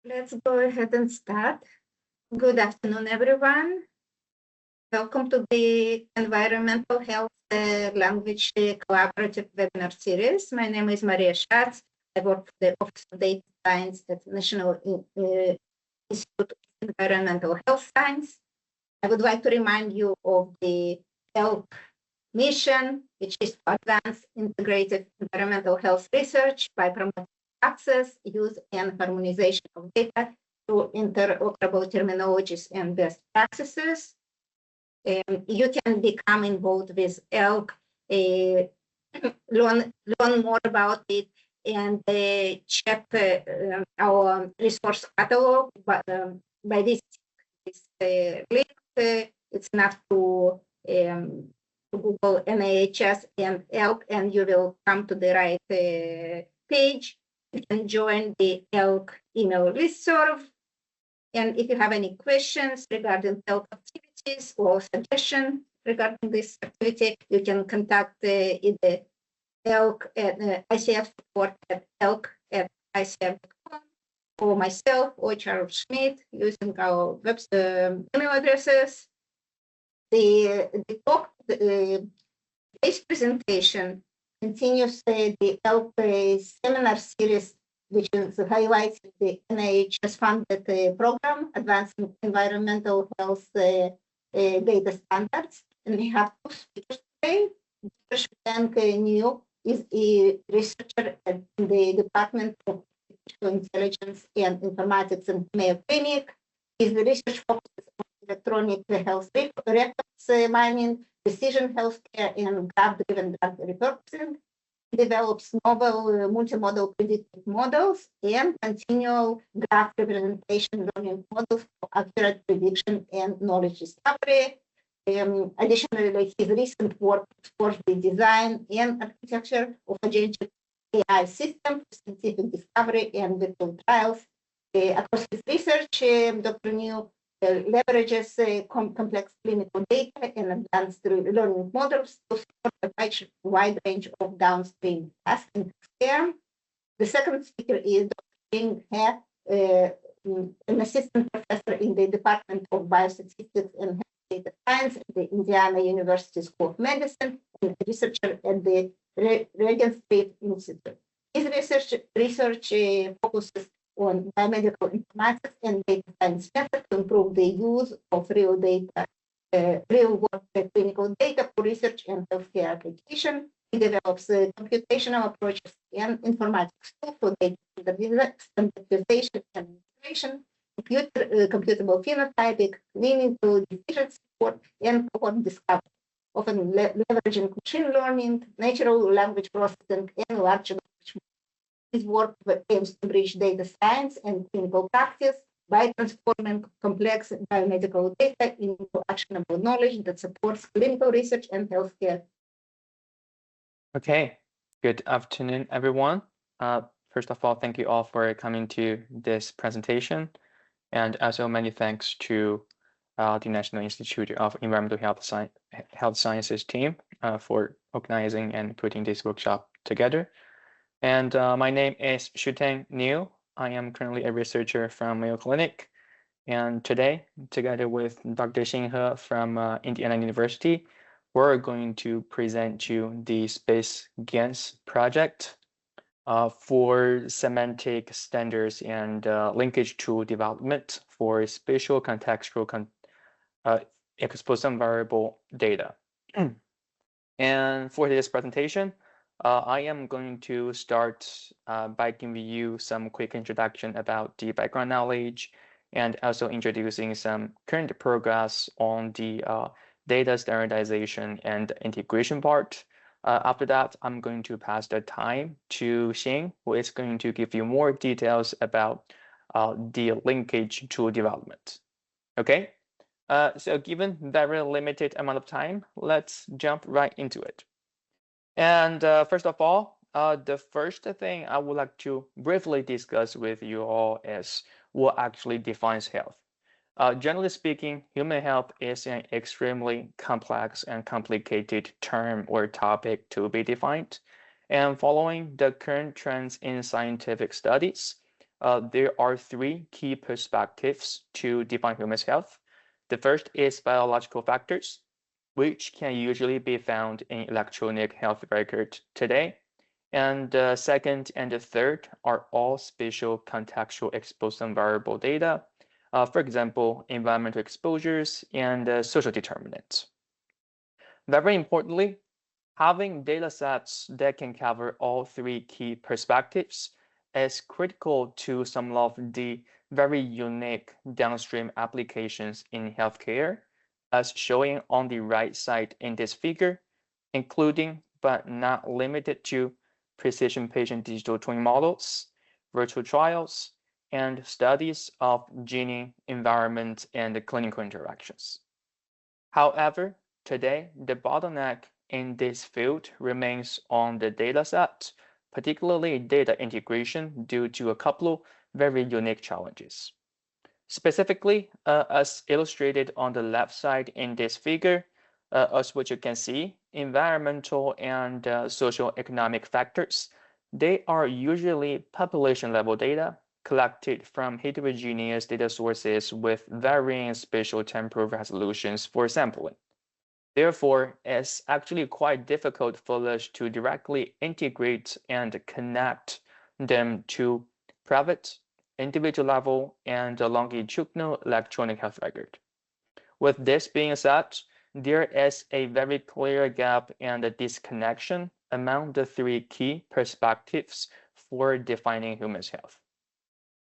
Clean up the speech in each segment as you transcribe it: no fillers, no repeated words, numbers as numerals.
Let's go ahead and start. Good afternoon, everyone. Welcome to the Environmental Health Language Collaborative Webinar Series. My name is Maria Schatz. I work for the Office of Data Science at the National Institute of Environmental Health Science. I would like to remind you of the ELK mission, which is to advance integrated environmental health research by promoting access, use, and harmonization of data through interoperable terminologies and best practices. You can become involved with ELK, learn more about it, and check our resource catalog by this link. It's enough to Google NIHS and ELK, and you will come to the right page. You can join the ELK email listserv. And if you have any questions regarding ELK activities or suggestions regarding this activity, you can contact either ELK at ICF support at elk@icf.com or myself or Charles Schmidt using our web email addresses. This presentation continues the ELK seminar series, which highlights the NIH-funded program, Advancing Environmental Health Data Standards. And we have two speakers today. Shuteng Niu is a researcher at the Department of Artificial Intelligence and Informatics in Mayo Clinic. His research focuses on electronic health records mining, precision healthcare, and graph-driven drug repurposing. Develops novel multimodal predictive models and continual graph representation learning models for accurate prediction and knowledge discovery. Additionally, his recent work explores the design and architecture of agentic AI system for scientific discovery and virtual trials. Across his research, Dr. Niu leverages complex clinical data and advanced learning models to support a wide range of downstream tasks in healthcare. The second speaker is Dr. Xing, an assistant professor in the Department of Biostatistics and Health Data Science at the Indiana University School of Medicine and a researcher at the Regent Street Institute. His research focuses on biomedical informatics and data science methods to improve the use of real-world clinical data for research and healthcare application. He develops computational approaches and informatics tools for data standardization and integration, computable phenotyping, clinical decision support, and cohort discovery, often leveraging machine learning, natural language processing, and large language models. His work aims to bridge data science and clinical practice by transforming complex biomedical data into actionable knowledge that supports clinical research and healthcare. Okay, good afternoon, everyone. First of all, thank you all for coming to this presentation. And also many thanks to the National Institute of Environmental Health Sciences team for organizing and putting this workshop together. And my name is Shuteng Niu. I am currently a researcher from Mayo Clinic. And today, together with Dr. Xing He from Indiana University, we're going to present you the Space GANs project for semantic standards and linkage tool development for spatial contextual exposome variable data. And for this presentation, I am going to start by giving you some quick introduction about the background knowledge and also introducing some current progress on the data standardization and integration part. After that, I'm going to pass the time to Xing, who is going to give you more details about the linkage tool development. Okay, so given that very limited amount of time, let's jump right into it. And first of all, the first thing I would like to briefly discuss with you all is what actually defines health. Generally speaking, human health is an extremely complex and complicated term or topic to be defined. And following the current trends in scientific studies, there are three key perspectives to define human health. The first is biological factors, which can usually be found in electronic health record today. And the second and the third are all spatial contextual exposome variable data, for example, environmental exposures and social determinants. Very importantly, having data sets that can cover all three key perspectives is critical to some of the very unique downstream applications in healthcare, as showing on the right side in this figure, including but not limited to precision patient digital twin models, virtual trials, and studies of gene, environment, and clinical interactions. However, today, the bottleneck in this field remains on the dataset, particularly data integration, due to a couple of very unique challenges. Specifically, as illustrated on the left side in this figure, as what you can see, environmental and social economic factors, they are usually population level data collected from heterogeneous data sources with varying spatial temporal resolutions for sampling. Therefore, it's actually quite difficult for us to directly integrate and connect them to private, individual level, and longitudinal electronic health record. With this being said, there is a very clear gap and a disconnection among the three key perspectives for defining human health.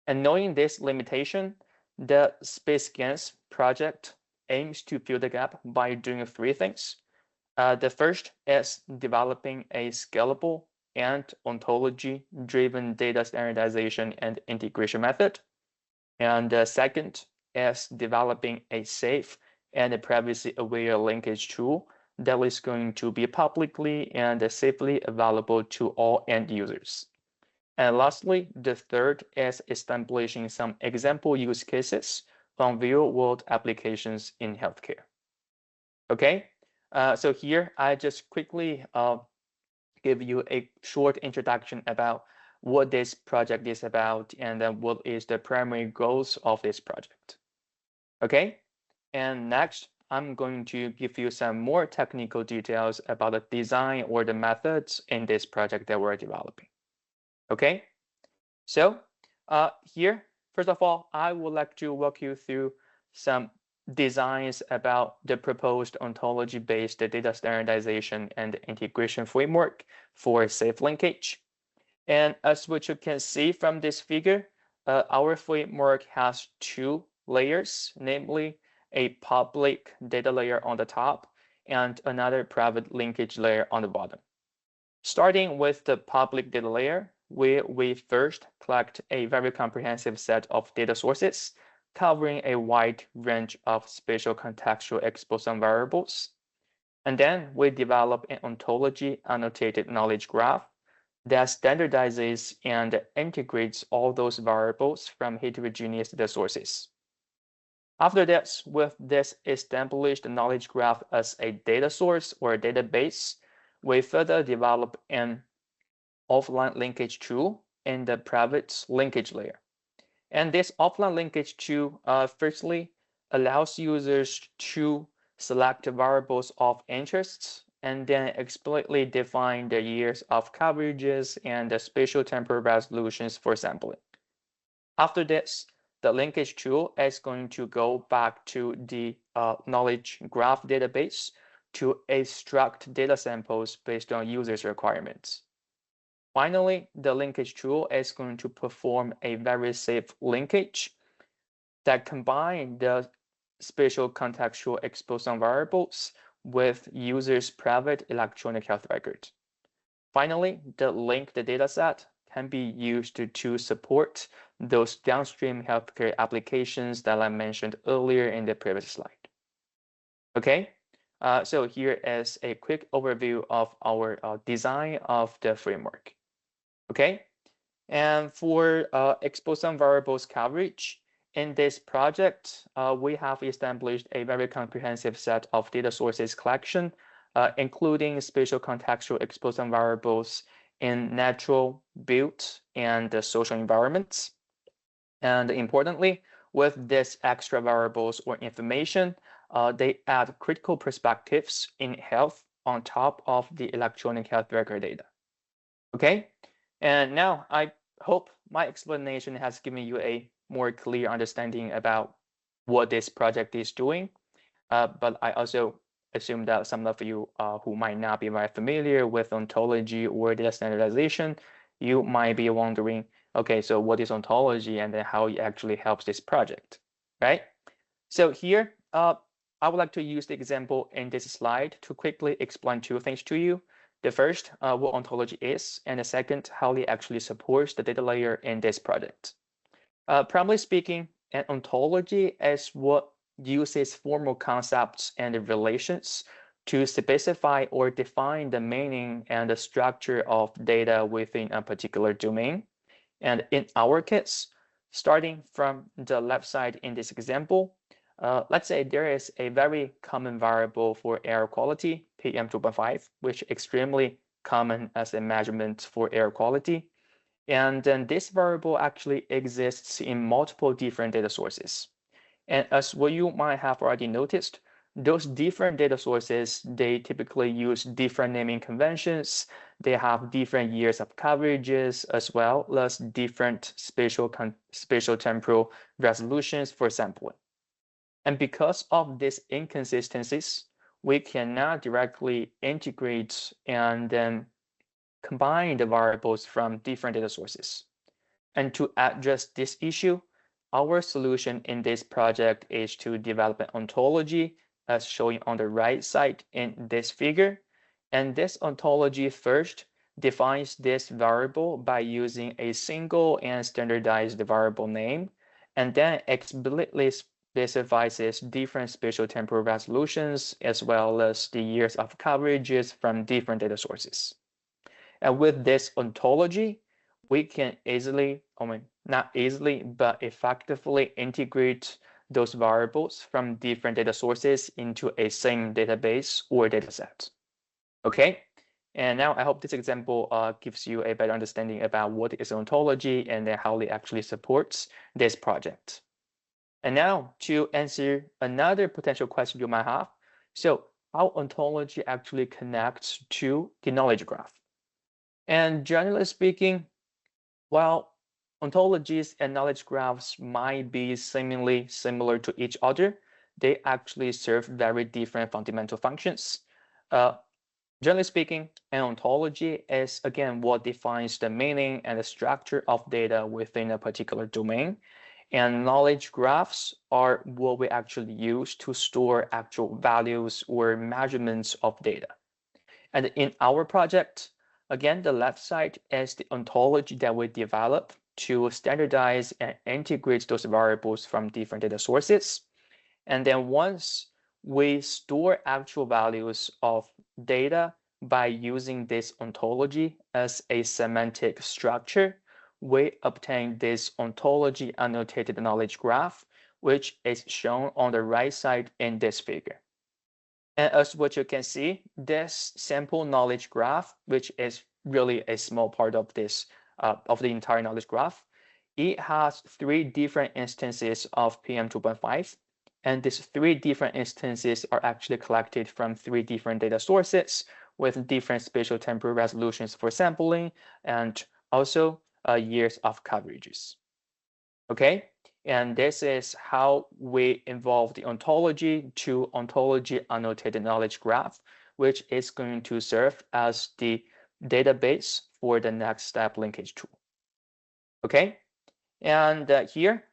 And knowing this limitation, the SpaceGANs project aims to fill the gap by doing three things. The first is developing a scalable and ontology-driven data standardization and integration method. And the second is developing a safe and privacy-aware linkage tool that is going to be publicly and safely available to all end users. And lastly, the third is establishing some example use cases from real-world applications in healthcare. Okay, so here I just quickly give you a short introduction about what this project is about and then what is the primary goals of this project. Okay, and next I'm going to give you some more technical details about the design or the methods in this project that we're developing. Okay, so here, first of all, I would like to walk you through some designs about the proposed ontology-based data standardization and integration framework for safe linkage. And as what you can see from this figure, our framework has two layers, namely a public data layer on the top and another private linkage layer on the bottom. Starting with the public data layer, we first collect a very comprehensive set of data sources covering a wide range of spatial contextual exposome variables. And then we develop an ontology annotated knowledge graph that standardizes and integrates all those variables from heterogeneous data sources. After that, with this established knowledge graph as a data source or a database, we further develop an offline linkage tool in the private linkage layer. And this offline linkage tool firstly allows users to select variables of interest and then explicitly define the years of coverages and the spatial temporal resolutions for sampling. After this, the linkage tool is going to go back to the knowledge graph database to extract data samples based on users' requirements. Finally, the linkage tool is going to perform a very safe linkage that combines the spatial contextual exposome variables with users' private electronic health records. Finally, the linked dataset can be used to support those downstream healthcare applications that I mentioned earlier in the previous slide. Okay, so here is a quick overview of our design of the framework. Okay, and for exposome variables coverage, in this project, we have established a very comprehensive set of data sources collection, including spatial contextual exposome variables in natural, built, and social environments. And importantly, with these extra variables or information, they add critical perspectives in health on top of the electronic health record data. Okay, and now I hope my explanation has given you a more clear understanding about what this project is doing. But I also assume that some of you who might not be very familiar with ontology or data standardization, you might be wondering, okay, so what is ontology and then how it actually helps this project, right? So here, I would like to use the example in this slide to quickly explain two things to you. The first, what ontology is, and the second, how it actually supports the data layer in this project. Primarily speaking, an ontology is what uses formal concepts and relations to specify or define the meaning and the structure of data within a particular domain. And in our case, starting from the left side in this example, let's say there is a very common variable for air quality, PM2.5, which is extremely common as a measurement for air quality. And then this variable actually exists in multiple different data sources. And as what you might have already noticed, those different data sources, they typically use different naming conventions. They have different years of coverages as well as different spatial temporal resolutions for sampling. And because of these inconsistencies, we cannot directly integrate and then combine the variables from different data sources. And to address this issue, our solution in this project is to develop an ontology as shown on the right side in this figure. And this ontology first defines this variable by using a single and standardized variable name, and then explicitly specifies its different spatial temporal resolutions as well as the years of coverages from different data sources. And with this ontology, we can easily, not easily, but effectively integrate those variables from different data sources into a same database or dataset. Okay, and now I hope this example gives you a better understanding about what is ontology and then how it actually supports this project. And now to answer another potential question you might have, so how ontology actually connects to the knowledge graph. And generally speaking, while ontologies and knowledge graphs might be seemingly similar to each other, they actually serve very different fundamental functions. Generally speaking, an ontology is again what defines the meaning and the structure of data within a particular domain. And knowledge graphs are what we actually use to store actual values or measurements of data. And in our project, again, the left side is the ontology that we develop to standardize and integrate those variables from different data sources. And then once we store actual values of data by using this ontology as a semantic structure, we obtain this ontology annotated knowledge graph, which is shown on the right side in this figure. And as what you can see, this sample knowledge graph, which is really a small part of this of the entire knowledge graph, it has 3 different instances of PM2.5. And these 3 different instances are actually collected from 3 different data sources with different spatial temporal resolutions for sampling and also years of coverages. Okay, and this is how we involve the ontology to ontology annotated knowledge graph, which is going to serve as the database for the next step linkage tool. Okay, and here,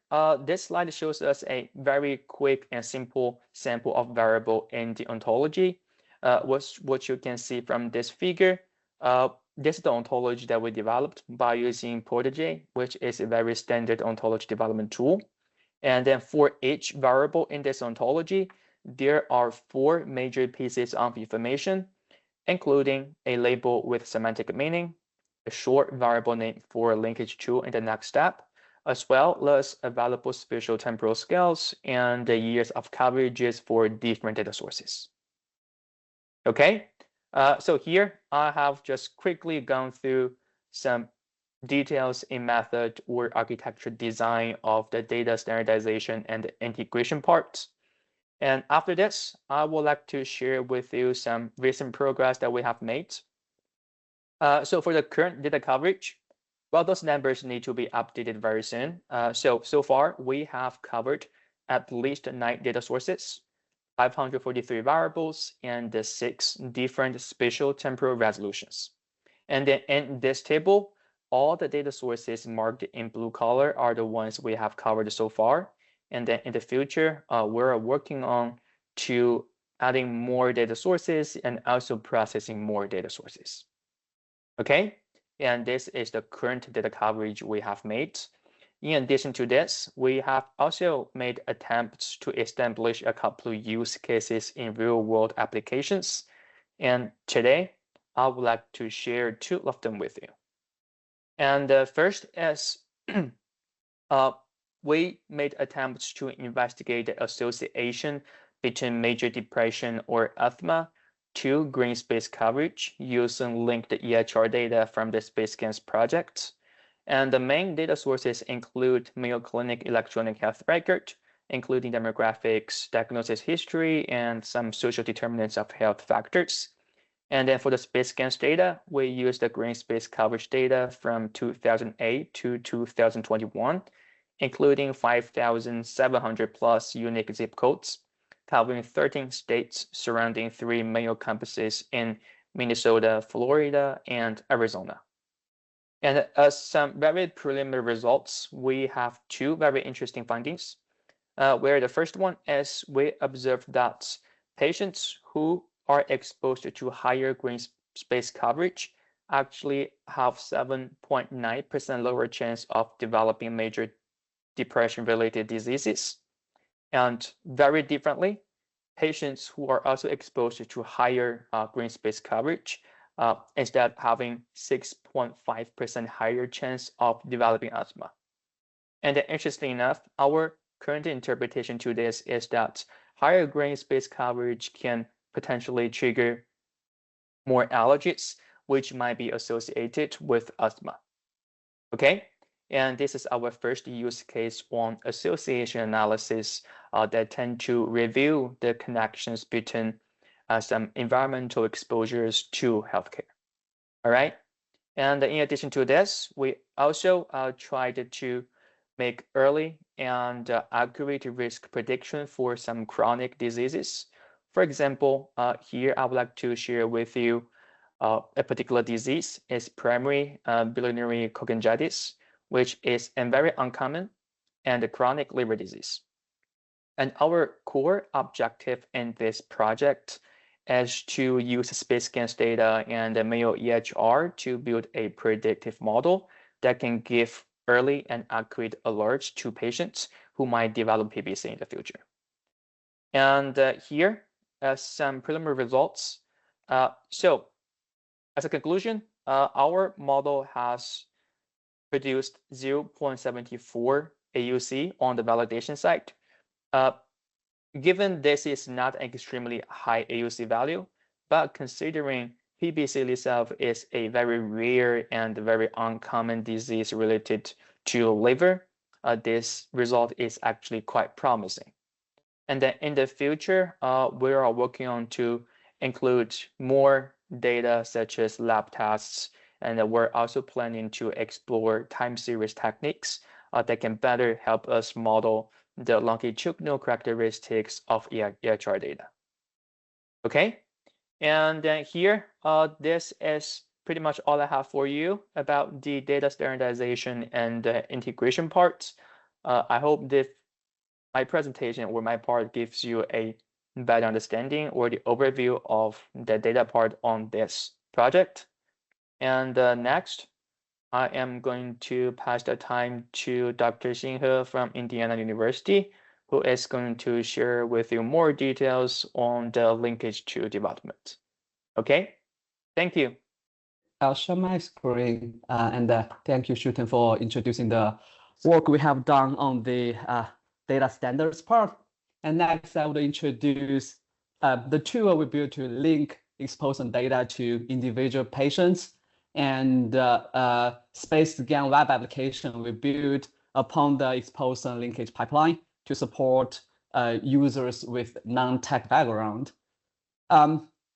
this slide shows us a very quick and simple sample of variable in the ontology. What you can see from this figure, this is the ontology that we developed by using Protege, which is a very standard ontology development tool. And then for each variable in this ontology, there are 4 major pieces of information, including a label with semantic meaning, a short variable name for linkage tool in the next step, as well as available spatial temporal scales and the years of coverages for different data sources. Okay, so here I have just quickly gone through some details in method or architecture design of the data standardization and integration parts. And after this, I would like to share with you some recent progress that we have made. So for the current data coverage, well, those numbers need to be updated very soon. So far, we have covered at least 9 data sources, 543 variables, and 6 different spatial temporal resolutions. And then in this table, all the data sources marked in blue color are the ones we have covered so far. And then in the future, we're working on to adding more data sources and also processing more data sources. Okay, and this is the current data coverage we have made. In addition to this, we have also made attempts to establish a couple of use cases in real-world applications. And today, I would like to share 2 of them with you. And the first is we made attempts to investigate the association between major depression or asthma to green space coverage using linked EHR data from the SpaceScans project. And the main data sources include Mayo Clinic electronic health record, including demographics, diagnosis history, and some social determinants of health factors. And then for the SpaceScans data, we use the green space coverage data from 2008 to 2021, including 5,700 plus unique zip codes, covering 13 states surrounding 3 Mayo campuses in Minnesota, Florida, and Arizona. And as some very preliminary results, we have 2 very interesting findings, where the first one is we observed that patients who are exposed to higher green space coverage actually have 7.9% lower chance of developing major depression-related diseases. And very differently, patients who are also exposed to higher green space coverage instead having 6.5% higher chance of developing asthma. And interestingly enough, our current interpretation to this is that higher green space coverage can potentially trigger more allergies, which might be associated with asthma. Okay, and this is our first use case on association analysis that tend to review the connections between some environmental exposures to healthcare. All right, and in addition to this, we also tried to make early and accurate risk prediction for some chronic diseases. For example, here I would like to share with you a particular disease is primary biliary cholangitis, which is a very uncommon and a chronic liver disease. And our core objective in this project is to use SpaceScans data and the Mayo EHR to build a predictive model that can give early and accurate alerts to patients who might develop PBC in the future. And here are some preliminary results. So as a conclusion, our model has produced 0.74 AUC on the validation side. Given this is not an extremely high AUC value, but considering PBC itself is a very rare and very uncommon disease related to liver, this result is actually quite promising. And then in the future, we are working on to include more data such as lab tests, and we're also planning to explore time series techniques that can better help us model the longitudinal characteristics of EHR data. Okay, and then here, this is pretty much all I have for you about the data standardization and integration parts. I hope that my presentation or my part gives you a better understanding or the overview of the data part on this project. And next, I am going to pass the time to Dr. Xing from Indiana University, who is going to share with you more details on the linkage to development. Okay, thank you. I'll share my screen and thank you, Shuteng, for introducing the work we have done on the data standards part. And next, I would introduce the tool we built to link Exposome data to individual patients and space-scan web application we built upon the Exposome linkage pipeline to support users with non-tech background.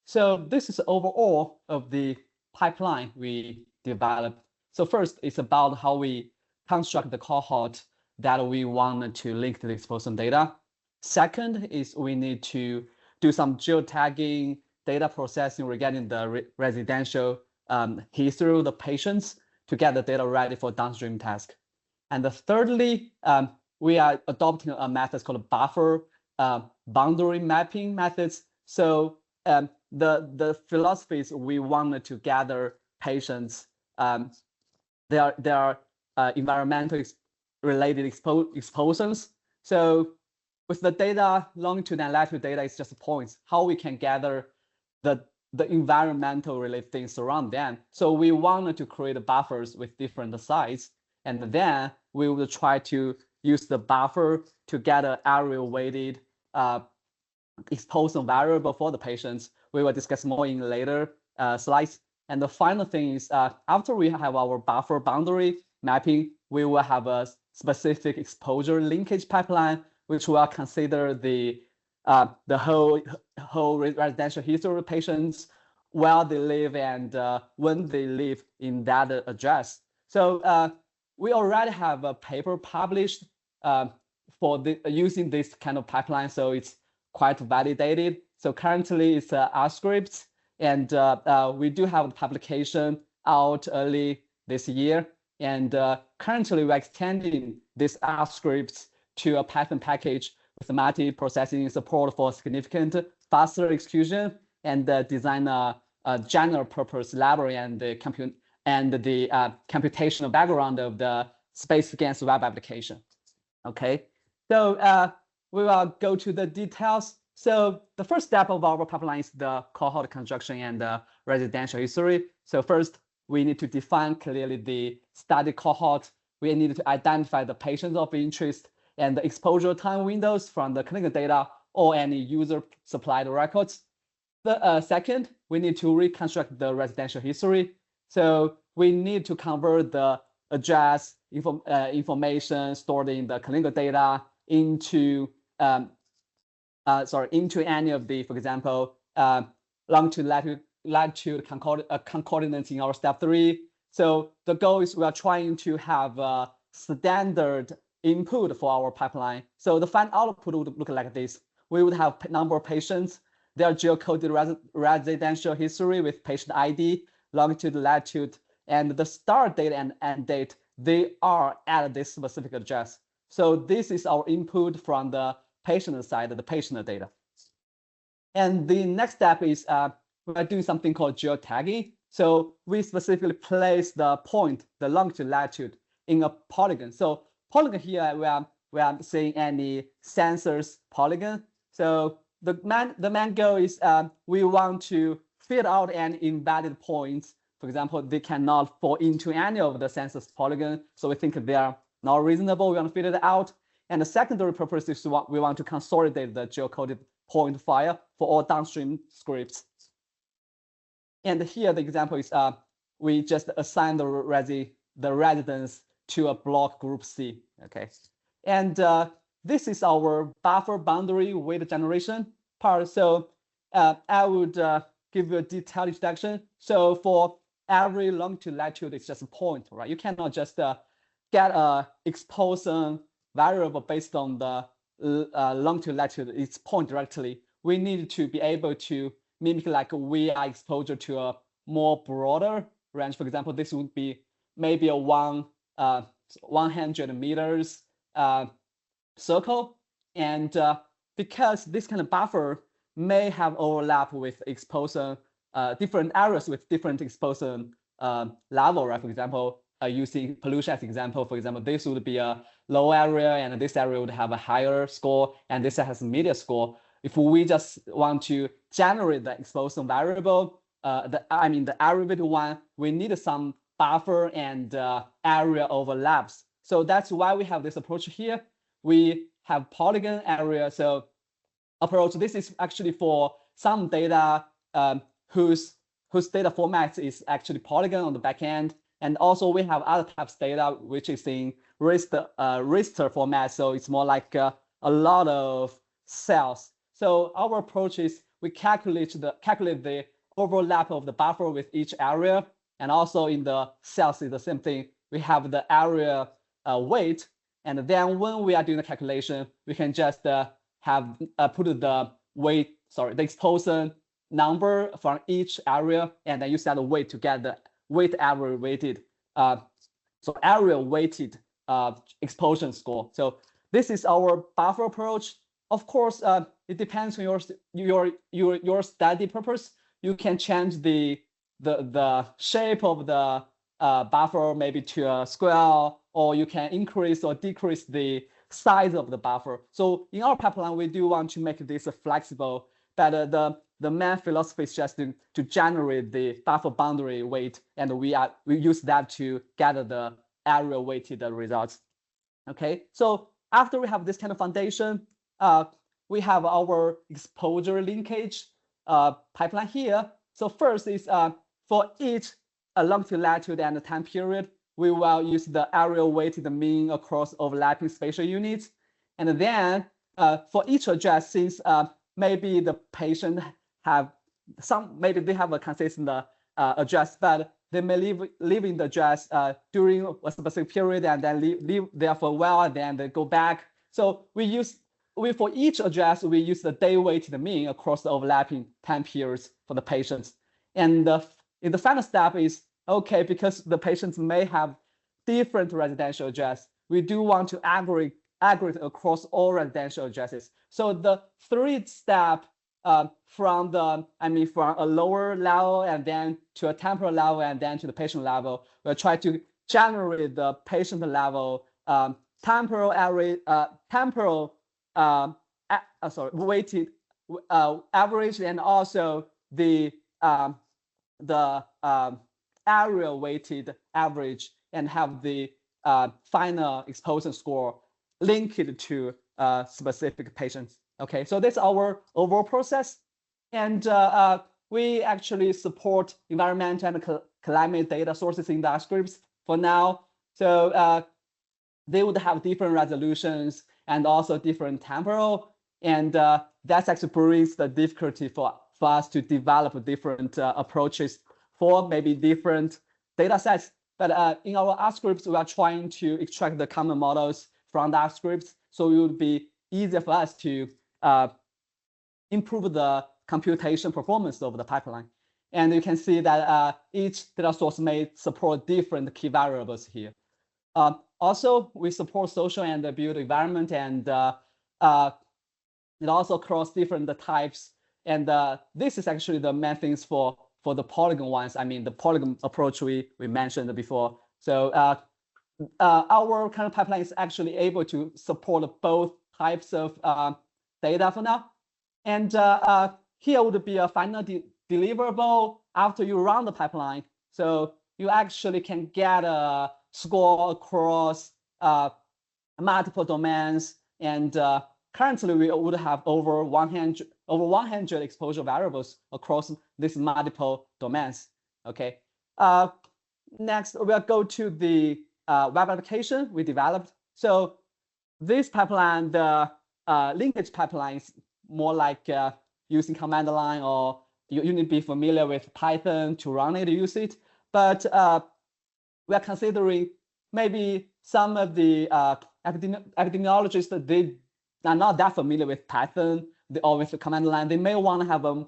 So this is overall of the pipeline we developed. So first, it's about how we construct the cohort that we want to link to the Exposome data. Second is we need to do some geotagging, data processing regarding the residential history of the patients to get the data ready for downstream task. And thirdly, we are adopting a method called buffer boundary mapping methods. So the philosophies we wanted to gather patients, there are environmental related exposures. So with the data, longitude and latitude data is just points, how we can gather the environmental related things around them. So we wanted to create buffers with different size, and then we will try to use the buffer to get an area weighted exposome variable for the patients. We will discuss more in later slides. And the final thing is after we have our buffer boundary mapping, we will have a specific exposure linkage pipeline, which will consider the whole residential history of patients, where they live and when they live in that address. So we already have a paper published for using this kind of pipeline, so it's quite validated. So currently it's R scripts, and we do have the publication out early this year. And currently we're extending this R scripts to a Python package with multi-processing support for significant faster execution, and design a general purpose library and the computational background of the space against web application. Okay, so we will go to the details. So the first step of our pipeline is the cohort construction and the residential history. So first, we need to define clearly the study cohort. We need to identify the patients of interest and the exposure time windows from the clinical data or any user supplied records. The second, we need to reconstruct the residential history. So we need to convert the address information stored in the clinical data into into any of the, for example, longitude, latitude concordance in our step 3. So the goal is we are trying to have a standard input for our pipeline. So the final output would look like this. We would have number of patients, their geocoded residential history with patient ID, longitude, latitude, and the start date and end date, they are at this specific address. So this is our input from the patient side of the patient data. And the next step is we're doing something called geotagging. So we specifically place the point, the longitude, latitude in a polygon. So polygon here, we are seeing any sensors polygon. So the main goal is we want to fit out any embedded points. For example, they cannot fall into any of the sensors polygon. So we think they are not reasonable. We want to fit it out. And the secondary purpose is we want to consolidate the geocoded point file for all downstream scripts. And here the example is we just assign the residence to a block group C. Okay, and this is our buffer boundary weight generation part. So I would give you a detailed introduction. So for every longitude, latitude, it's just a point, right? You cannot just get a exposome variable based on the longitude, latitude, its point directly. We need to be able to mimic like we are exposure to a more broader range. For example, this would be maybe a 100 meters circle. And because this kind of buffer may have overlap with exposure, different areas with different exposure level, right? For example, using pollution as example, for example, this would be a low area and this area would have a higher score and this has a medium score. If we just want to generate the exposure variable, the aggregate one, we need some buffer and area overlaps. So that's why we have this approach here. We have polygon area. So approach, this is actually for some data whose whose data format is actually Polygon on the back end. And also we have other types of data, which is in raster format. So it's more like a lot of cells. So our approach is we calculate the overlap of the buffer with each area. And also in the cells is the same thing. We have the area weight. And then when we are doing the calculation, we can just have put the weight, sorry, the exposome number from each area, and then use that weight to get the weight area weighted, so area weighted exposure score. So this is our buffer approach. Of course, it depends on your study purpose. You can change the shape of the buffer maybe to a square, or you can increase or decrease the size of the buffer. So in our pipeline, we do want to make this flexible, but the main philosophy is just to generate the buffer boundary weight, and we use that to gather the area weighted results. Okay, so after we have this kind of foundation, we have our exposure linkage pipeline here. So first is for each longitude, latitude, and time period, we will use the area weighted mean across overlapping spatial units. And then for each address, since maybe the patient maybe they have a consistent address, but they may live in the address during a specific period and then live there for a while and then they go back. So for each address, we use the day weighted mean across the overlapping time periods for the patients. And in the final step is, okay, because the patients may have different residential address, we do want to aggregate across all residential addresses. So the third step from a lower level and then to a temporal level and then to the patient level, we'll try to generate the patient level temporal area, weighted average, and also the area weighted average, and have the final exposure score linked to specific patients. Okay, so that's our overall process. And we actually support environmental and climate data sources in the scripts for now. So they would have different resolutions and also different temporal. And that actually brings the difficulty for us to develop different approaches for maybe different data sets. But in our R scripts, we are trying to extract the common models from the R scripts. So it would be easier for us to improve the computation performance of the pipeline. And you can see that each data source may support different key variables here. Also, we support social and built environment, and it also across different types. And this is actually the main things for the Polygon ones. I mean, the Polygon approach we mentioned before. So our current pipeline is actually able to support both types of data for now. And here would be a final deliverable after you run the pipeline. So you actually can get a score across multiple domains. And currently we would have over 100 exposure variables across these multiple domains. Okay. Next, we'll go to the web application we developed. So this pipeline, the linkage pipeline, is more like using command line, or you need to be familiar with Python to run it, use it. But we are considering maybe some of the epidemiologists that they are not that familiar with Python or with the command line. They may want to have a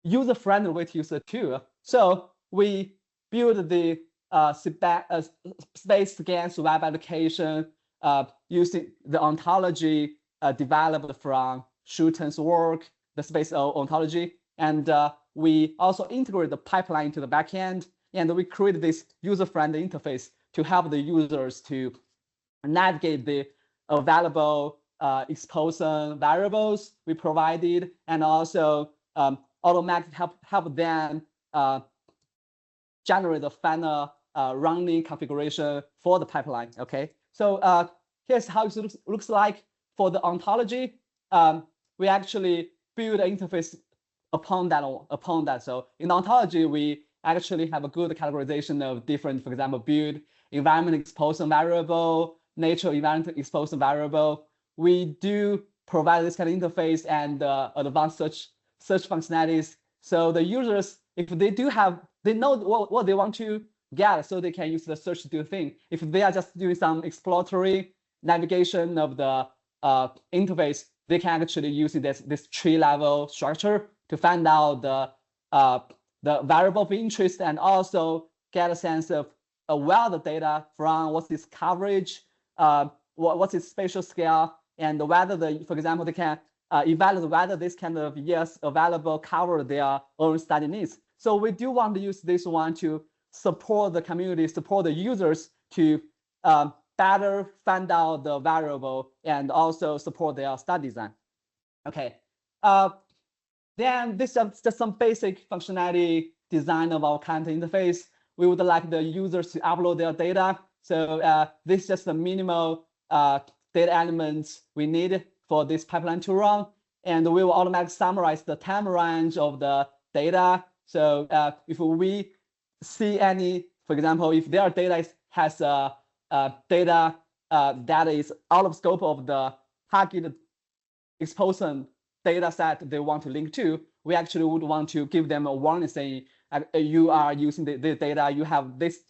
user-friendly way to use it too. So we build the space scans web application using the ontology developed from Shuteng's work, the spatial ontology. And we also integrate the pipeline to the backend, and we create this user-friendly interface to help the users to navigate the available exposome variables we provided, and also automatically help them generate the final running configuration for the pipeline. Okay, so here's how it looks like for the ontology. We actually build an interface upon that. So in ontology, we actually have a good categorization of different, for example, build, environment exposome variable, nature environment exposome variable. We do provide this kind of interface and advanced search functionalities. So the users, if they do have, they know what they want to get, so they can use the search to do a thing. If they are just doing some exploratory navigation of the interface, they can actually use this tree level structure to find out the variable of interest and also get a sense of where the data from, what's its coverage, what's its spatial scale, and whether for example, they can evaluate whether this kind of available cover their own study needs. So we do want to use this one to support the community, support the users to better find out the variable and also support their study design. Okay. Then this is just some basic functionality design of our content interface. We would like the users to upload their data. So this is just the minimal data elements we need for this pipeline to run. And we will automatically summarize the time range of the data. So if we see any, for example, if their data has data that is out of scope of the target exposome data set they want to link to, we actually would want to give them a warning saying you are using the data, you have this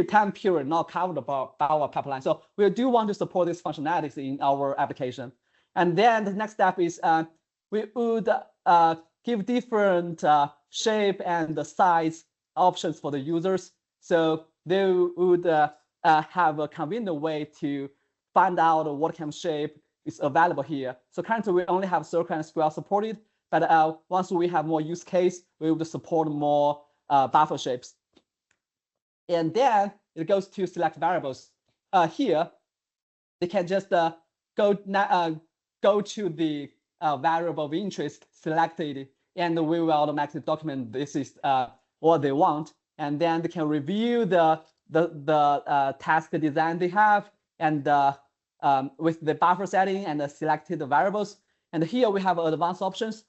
time period not covered by our pipeline. So we do want to support these functionalities in our application. And then the next step is we would give different shape and size options for the users. So they would have a convenient way to find out what kind of shape is available here. So currently we only have circle and square supported, but once we have more use case, we would support more buffer shapes. And then it goes to select variables. Here, they can just go to the variable of interest, select it, and we will automatically document this is what they want. And then they can review the task design they have and with the buffer setting and the selected variables. And here we have advanced options.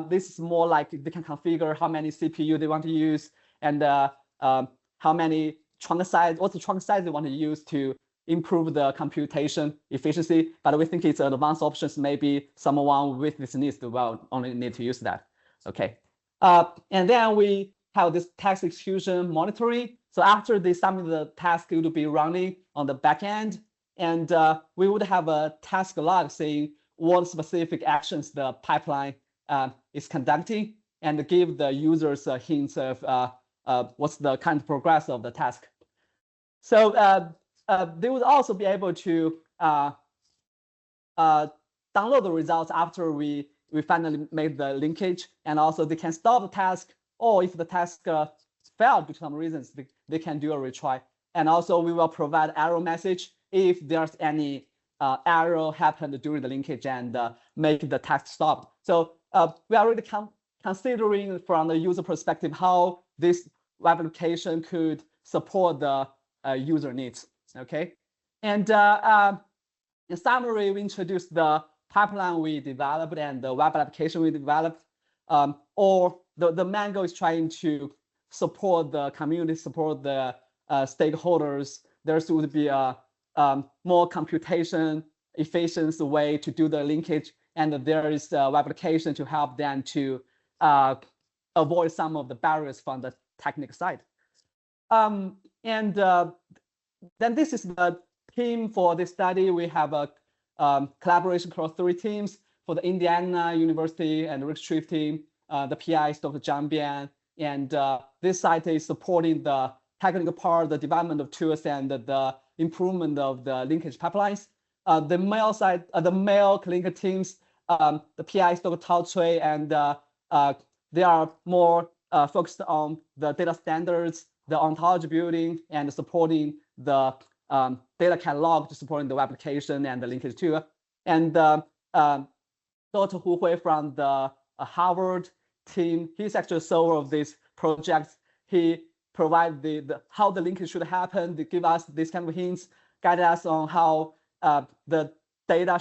This is more like they can configure how many CPU they want to use and how many trunk size, what's the trunk size they want to use to improve the computation efficiency. But we think it's advanced options. Maybe someone with this needs will only need to use that. Okay. And then we have this task execution monitoring. So after they submit the task, it will be running on the back end. And we would have a task log saying what specific actions the pipeline is conducting and give the users hints of what's the kind of progress of the task. So they would also be able to download the results after we finally made the linkage, and also they can stop the task, or if the task failed for some reasons, they can do a retry. And also we will provide error message if there's any error happened during the linkage and make the task stop. So we are really considering from the user perspective how this web application could support the user needs. Okay, and in summary, we introduced the pipeline we developed and the web application we developed. Or the main goal is trying to support the community, support the stakeholders. There would be a more computation efficient way to do the linkage, and there is a web application to help them to avoid some of the barriers from the technical side. Then this is the team for this study. We have a collaboration across 3 teams for the Indiana University and Retrieve team. The PI is Dr. Zhang Bian, and this site is supporting the technical part, the development of tools, and the improvement of the linkage pipelines. The Mayo side, the Mayo clinical teams, the PI is Dr. Tao Cui, and they are more focused on the data standards, the ontology building, and supporting the data catalog to supporting the web application and the linkage too. And Dr. Hu Hui from the Harvard team, he's actually solver of these projects. He provides how the linkage should happen, to give us these kind of hints, guide us on how the data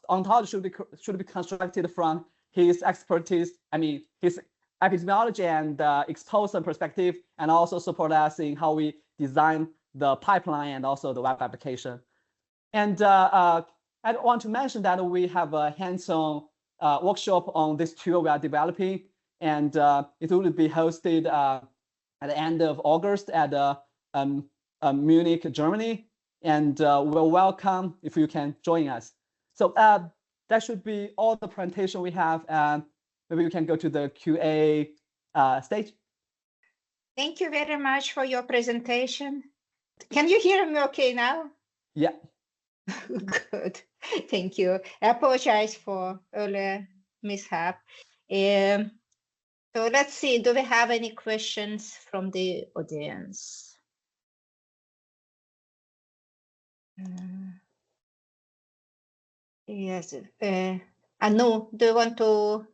ontology should be constructed from his expertise. I mean, his epidemiology and Exposome perspective, and also support us in how we design the pipeline and also the web application. And I want to mention that we have a hands-on workshop on this tool we are developing, and it will be hosted at the end of August at Munich, Germany. And we're welcome if you can join us. So that should be all the presentation we have. And maybe we can go to the QA stage. Thank you very much for your presentation. Can you hear me okay now? Yeah. Good. Thank you. I apologize for earlier mishap. So let's see, do we have any questions from the audience? Yes. Anu, do you want to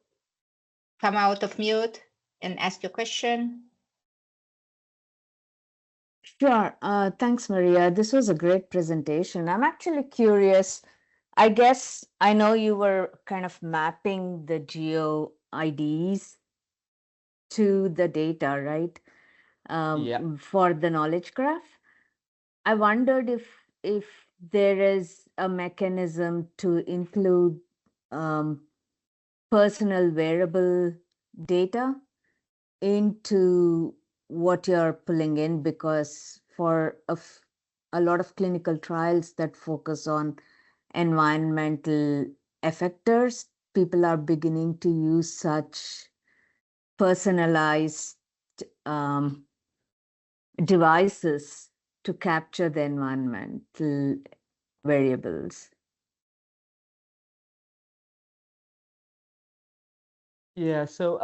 come out of mute and ask your question? Sure. Thanks, Maria. This was a great presentation. I'm actually curious. I guess I know you were kind of mapping the geo IDs to the data, right? Yeah. For the knowledge graph. I wondered if there is a mechanism to include personal wearable data into what you're pulling in, because for a lot of clinical trials that focus on environmental effectors, people are beginning to use such personalized devices to capture the environmental variables. Yeah, so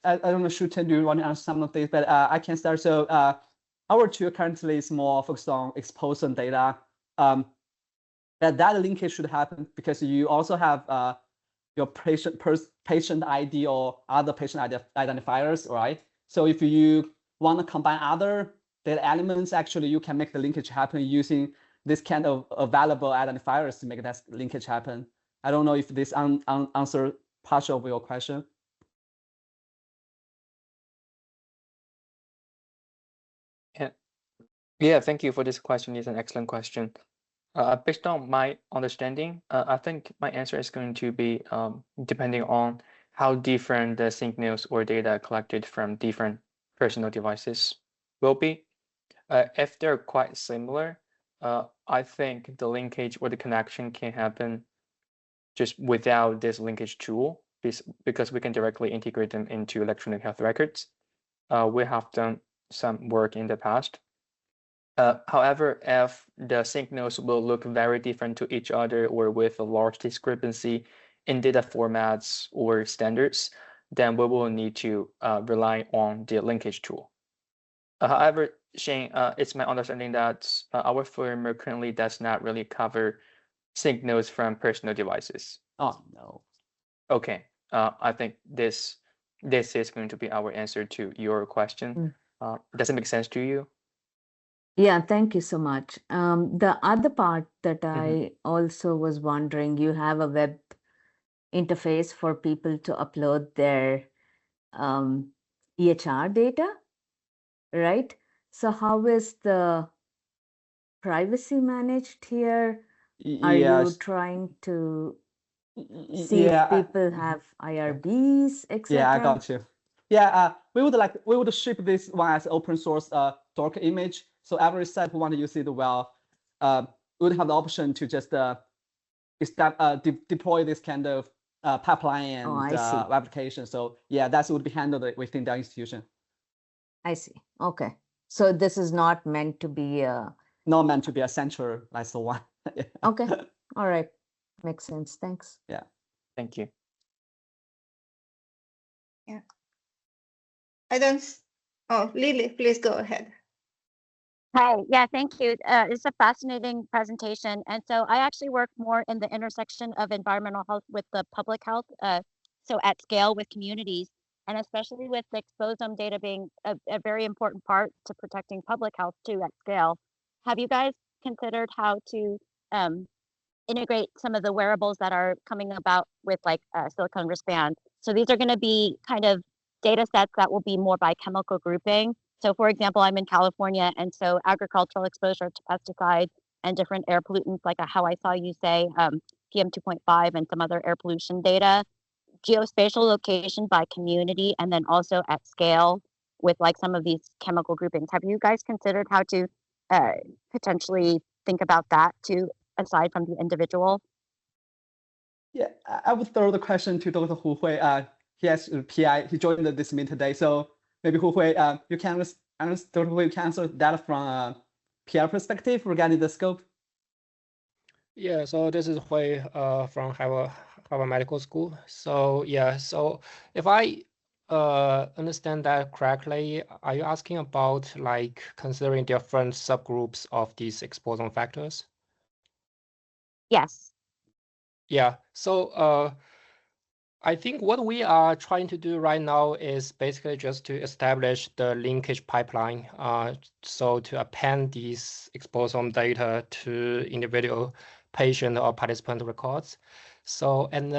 I don't know, Shuteng, do you want to answer some of these? But I can start. So our tool currently is more focused on exposome data. That linkage should happen because you also have your patient ID or other patient identifiers, right? So if you want to combine other data elements, actually you can make the linkage happen using this kind of available identifiers to make that linkage happen. I don't know if this answer partial of your question. Yeah, thank you for this question. It's an excellent question. Based on my understanding, I think my answer is going to be depending on how different the signals or data collected from different personal devices will be. If they're quite similar, I think the linkage or the connection can happen just without this linkage tool, because we can directly integrate them into electronic health records. We have done some work in the past. However, if the signals will look very different to each other or with a large discrepancy in data formats or standards, then we will need to rely on the linkage tool. However, Shane, it's my understanding that our framework currently does not really cover signals from personal devices. Oh, no. Okay, I think this is going to be our answer to your question. Does it make sense to you? Yeah, thank you so much. The other part that I also was wondering, you have a web interface for people to upload their EHR data, right? So how is the privacy managed here? Are you trying to see if people have IRBs, etc.? Yeah, I got you. Yeah, we would ship this one as open source Docker image. So every site who want to use it would have the option to just deploy this kind of pipeline and application. So yeah, that would be handled within the institution. I see. Okay. So this is not meant to be not meant to be a centralized one. Okay. All right. Makes sense. Thanks. Yeah. Thank you. Yeah. I don't. Oh, Lily, please go ahead. Hi, yeah, thank you. It's a fascinating presentation. And so I actually work more in the intersection of environmental health with the public health, so at scale with communities, and especially with the exposome data being a very important part to protecting public health too at scale. Have you guys considered how to integrate some of the wearables that are coming about with like silicone wristbands? So these are going to be kind of data sets that will be more by chemical grouping. So for example, I'm in California, and so agricultural exposure to pesticides and different air pollutants, like how I saw you say PM 2.5 and some other air pollution data, geospatial location by community, and then also at scale with like some of these chemical groupings. Have you guys considered how to potentially think about that too, aside from the individual? Yeah, I would throw the question to Dr. Hu Hui. He has PI. He joined this meeting today, so maybe Hu Hui, you can Dr. Hu Hui, you can answer that from a PI perspective regarding the scope. Yeah, so this is Hui from Harvard Medical School. So yeah, so if I understand that correctly, are you asking about like considering different subgroups of these exposome factors? Yes. Yeah, so I think what we are trying to do right now is basically just to establish the linkage pipeline. So to append these exposome data to individual patient or participant records. So and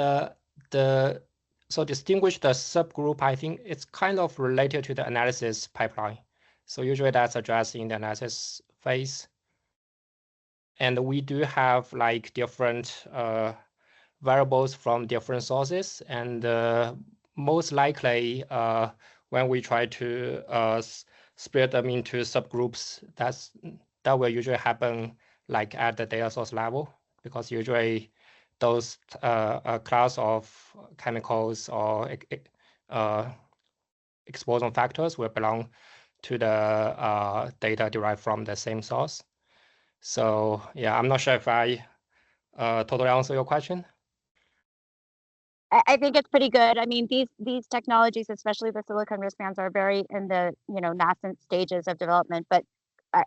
so distinguish the subgroup, I think it's kind of related to the analysis pipeline. So usually that's addressed in the analysis phase. And we do have like different variables from different sources, and most likely when we try to split them into subgroups, that will usually happen like at the data source level, because usually those class of chemicals or exposome factors will belong to the data derived from the same source. So yeah, I'm not sure if I totally answer your question. I think it's pretty good. I mean, these technologies, especially the silicon wristbands, are very in the nascent stages of development. But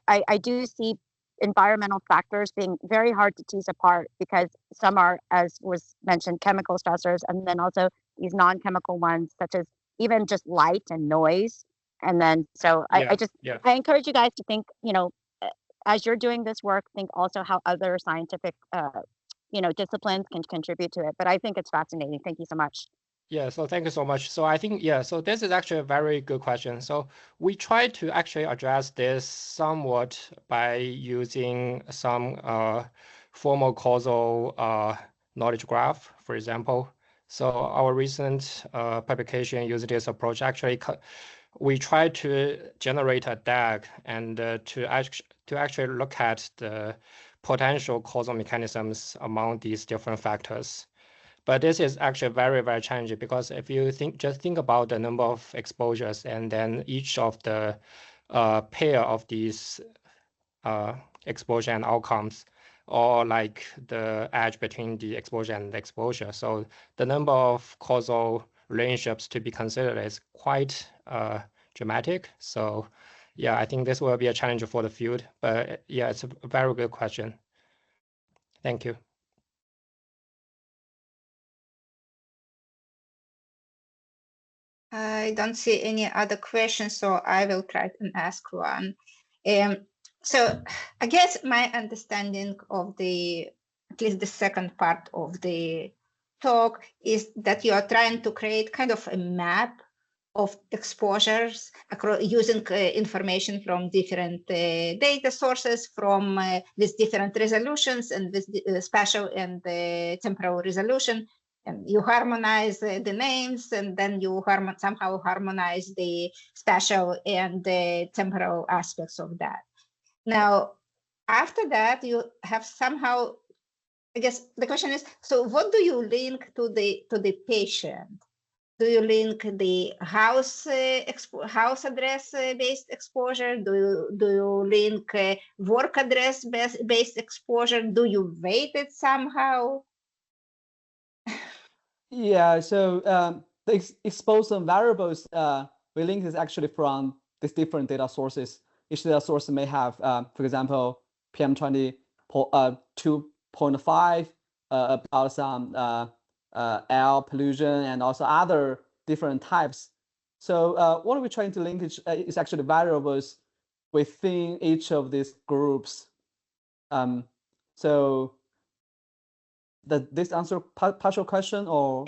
I do see environmental factors being very hard to tease apart, because some are, as was mentioned, chemical stressors, and then also these non-chemical ones, such as even just light and noise. And then so I encourage you guys to think, as you're doing this work, think also how other scientific disciplines can contribute to it. But I think it's fascinating. Thank you so much. Yeah, so thank you so much. So I think, so this is actually a very good question. So we try to actually address this somewhat by using some formal causal knowledge graph, for example. So our recent publication using this approach, actually, we try to generate a DAG and to actually look at the potential causal mechanisms among these different factors. But this is actually very, very challenging, because if you just think about the number of exposures and then each of the pair of these exposure and outcomes, or like the edge between the exposure and the exposure. So the number of causal relationships to be considered is quite dramatic. So yeah, I think this will be a challenge for the field, but yeah, it's a very good question. Thank you. I don't see any other questions, so I will try to ask one. So I guess my understanding of at least the second part of the talk is that you are trying to create kind of a map of exposures using information from different data sources with different resolutions and with spatial and temporal resolution. And you harmonize the names, and then you somehow harmonize the spatial and the temporal aspects of that. Now, after that, you have somehow, I guess the question is, so what do you link to the patient? Do you link the house address based exposure? Do you link work address based exposure? Do you weight it somehow? Yeah, so the exposome variables we link is actually from these different data sources. Each data source may have, for example, PM20 2.5 about some air pollution and also other different types. So what we're trying to link is actually variables within each of these groups. So Does this answer partial question or?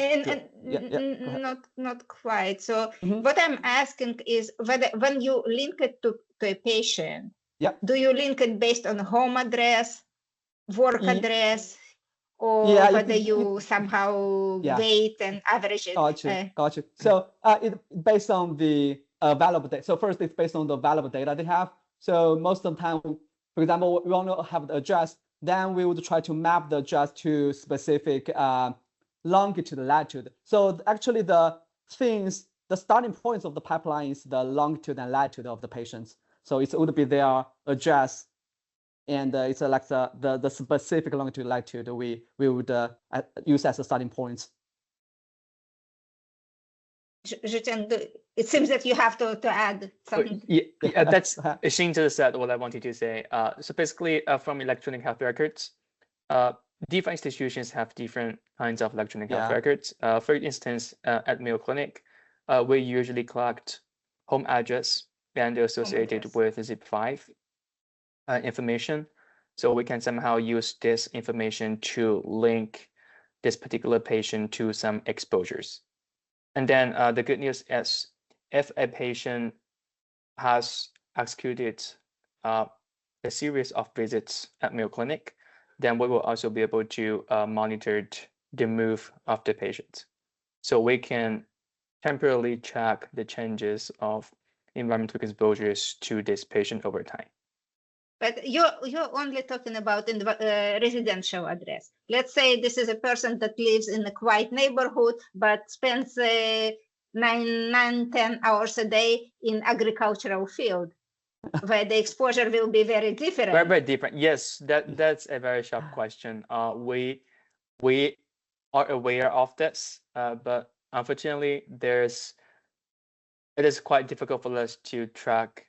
Not quite. So Mhm. what I'm asking is whether when you link it to a patient, Yeah. do you link it based on home address, work address, or Yeah, whether you somehow weight and average it? Got you. So it based on the available data. So first, it's based on the available data they have. So most of the time, for example, we want to have the address. Then we would try to map the address to specific longitude, latitude. So actually, the starting points of the pipeline is the longitude and latitude of the patients. So it would be their address, and it's like the specific longitude, latitude we would use as a starting point. It seems that you have to add something. Yeah, that's Xing just said what I wanted to say. So basically, from electronic health records, different institutions have different kinds of electronic health records. For instance, at Mayo Clinic, we usually collect home address and associated with zip5 information. So we can somehow use this information to link this particular patient to some exposures. And then the good news is if a patient has executed a series of visits at Mayo Clinic, then we will also be able to monitor the move of the patient. So we can temporarily track the changes of environmental exposures to this patient over time. But you're only talking about in the residential address. Let's say this is a person that lives in a quiet neighborhood, but spends 9-10 hours a day in agricultural field, where the exposure will be very different. Very different. Yes, that's a very sharp question. We are aware of this, but unfortunately, it is quite difficult for us to track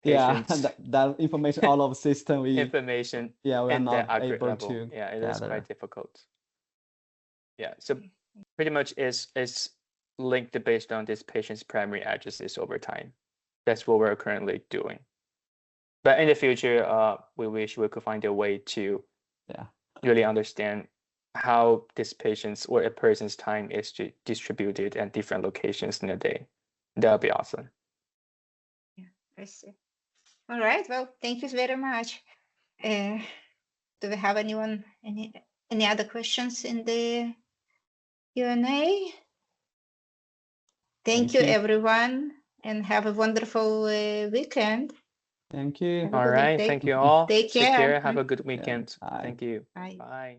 patients. that information all over system. Information we are in the not aggregate able level. to. Yeah, it is quite difficult. Yeah, so pretty much it's linked based on this patient's primary addresses over time. That's what we're currently doing. But in the future, we wish we could find a way to really understand how this patient's or a person's time is distributed at different locations in a day. That would be awesome. Yeah, I see. All right. Well, thank you very much. Do we have any other questions in the Q&A? Thank you, everyone, and have a wonderful weekend. Thank you. All right. Thank you all. Take care. Have a good weekend. Bye. Thank you. Bye. Bye.